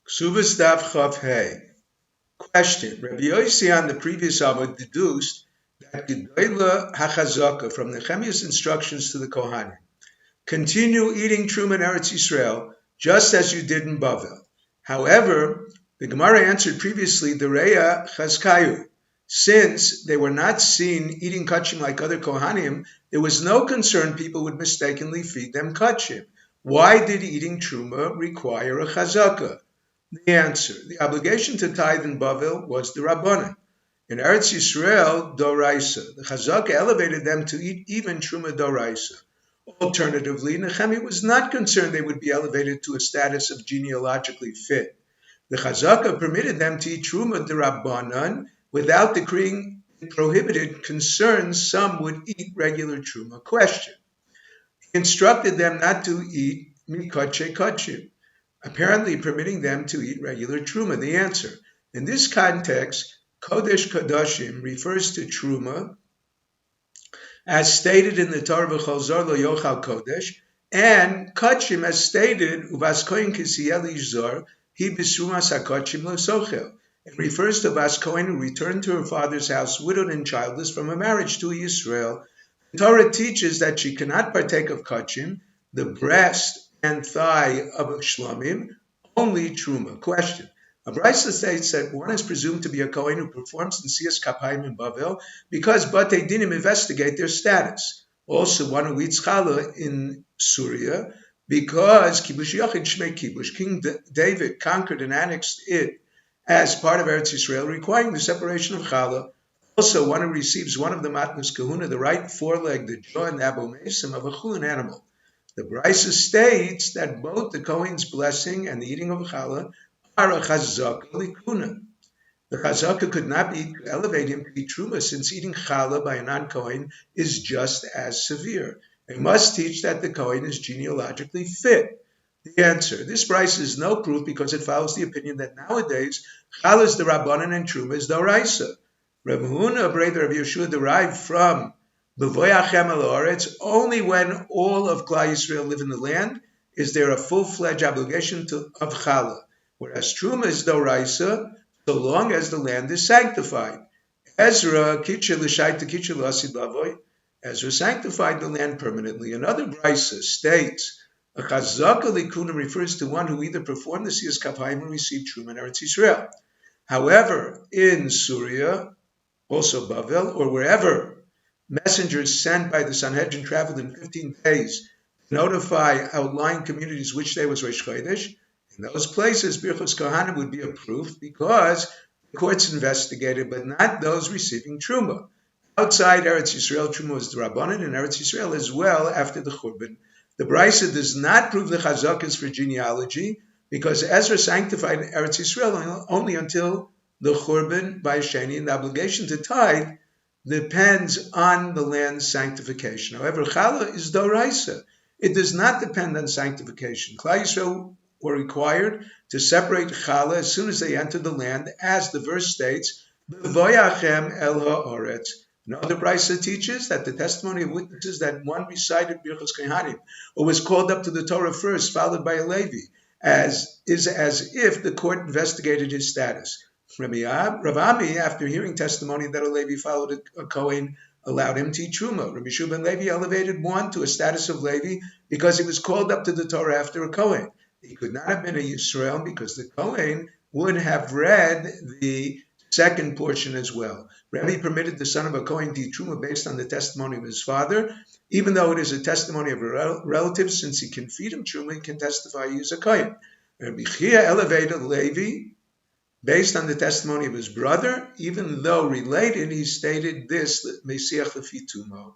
Kesubos Daf Chav Hey. Question. Rabbi Yossi on the previous Amud deduced that Gedola HaChazaka from Nehemiah's instructions to the Kohanim. Continue eating Truma in Eretz Yisrael, just as you did in Bavel. However, the Gemara answered previously, the Reya Chazkayu. Since they were not seen eating kachim like other Kohanim, there was no concern people would mistakenly feed them kachim. Why did eating Truma require a Chazaka? The answer, the obligation to tithe in Bavel was the Rabbanan. In Eretz Yisrael, Doraisa. The Chazaka elevated them to eat even Truma Doraisa. Alternatively, Nehemiah was not concerned they would be elevated to a status of genealogically fit. The Chazaka permitted them to eat Truma D'Rabbanan without decreeing it prohibited, concerned some would eat regular Truma. Question. He instructed them not to eat Mikotche Kachim, apparently permitting them to eat regular Truma. The answer. In this context, Kodesh Kodashim refers to Truma, as stated in the Torah V'chol Zor Lo Yochal Kodesh, and Kachim as stated, Uvas Kohen Kisiyeli Zor, Hi B'Srumas HaKachim Lo Sochel. It refers to Vas Kohen who returned to her father's house widowed and childless from a marriage to Yisrael. The Torah teaches that she cannot partake of Kachim, the breast and thigh of a Shlomim, only Truma. Question. A Brisa states that one is presumed to be a Kohen who performs in Siyas Kapayim in Bavel because Batei Dinim investigate their status. Also, one who eats Challah in Syria because Kibush Yochid Shmei Kibush, King David conquered and annexed it as part of Eretz Yisrael, requiring the separation of Challah. Also, one who receives one of the Matnas Kahuna, the right foreleg, the jaw, and the Abu Mesim of a Chulin animal. The Brisa states that both the Kohen's blessing and the eating of Challah are a Chazaka Likuna. The Chazaka could not be elevate him to eat Truma, since eating Challah by a non-Kohen is just as severe. They must teach that the Kohen is genealogically fit. The answer, this Brisa is no proof because it follows the opinion that nowadays Challah is the Rabbanan and Truma is the Oraisa. Rav Huna, a brother of Yeshua, derived from B'voyachem el haaretz, only when all of Klal Yisrael live in the land is there a full-fledged obligation of Challah, whereas Truma is Doraisa, so long as the land is sanctified. Ezra sanctified the land permanently. Another Brisa states, a Chazaka Likuna refers to one who either performed the Siyas Kapayim or received Truma in Eretz Yisrael. However, in Syria, also Bavel, or wherever messengers sent by the Sanhedrin traveled in 15 days to notify outlying communities which day was Rosh Chodesh, in those places, Birchos Kohanim would be approved because the courts investigated, but not those receiving Truma. Outside Eretz Yisrael, Truma was the Rabbanan, in Eretz Yisrael as well after the Churban. The Brisa does not prove the Chazakas for genealogy because Ezra sanctified Eretz Yisrael only until the Churban by Sheni, and the obligation to tithe depends on the land's sanctification. However, Challah is Doraisa. It does not depend on sanctification. Klal Yisrael were required to separate Challah as soon as they entered the land, as the verse states, B'voyachem el ha'oretz. Another Brisa teaches that the testimony of witnesses that one recited Birchos Kohanim or was called up to the Torah first, followed by a Levi, is as if the court investigated his status. Rav Ami, after hearing testimony that a Levi followed a Kohen, allowed him to eat Truma. Rabbi Yeshua ben Levi elevated one to a status of Levi because he was called up to the Torah after a Kohen. He could not have been a Yisrael because the Kohen would have read the second portion as well. Rabbi permitted the son of a Kohen to eat Truma based on the testimony of his father, even though it is a testimony of a relative, since he can feed him Truma, he can testify he is a Kohen. Rabbi Chia elevated Levi based on the testimony of his brother, even though related, he stated this, Mesiach Lefi Tumo.